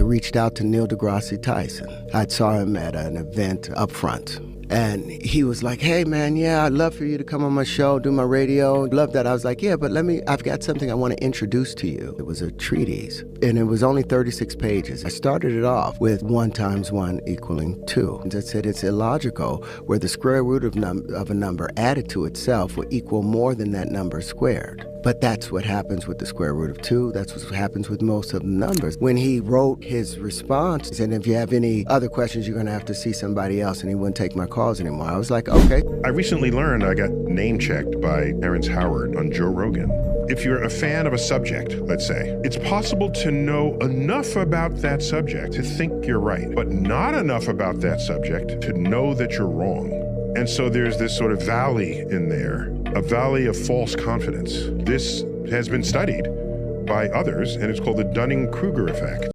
reached out to Neil deGrasse Tyson. I saw him at an event up front. And he was like, hey man, yeah, I'd love for you to come on my show, do my radio. Love that. I was like, yeah, but I've got something I want to introduce to you. It was a treatise, and it was only 36 pages. I started it off with 1 × 1 = 2. And I said it's illogical where the square root of a number added to itself will equal more than that number squared. But that's what happens with the square root of 2. That's what happens with most of the numbers. When he wrote his response, he said, if you have any other questions, you're going to have to see somebody else, and he wouldn't take my calls anymore. I was like, okay. I recently learned I got name-checked by Terrance on Joe Rogan. If you're a fan of a subject, let's say, it's possible to know enough about that subject to think you're right, but not enough about that subject to know that you're wrong. And so there's this sort of valley in there, a valley of false confidence. This has been studied by others, and it's called the Dunning-Kruger effect.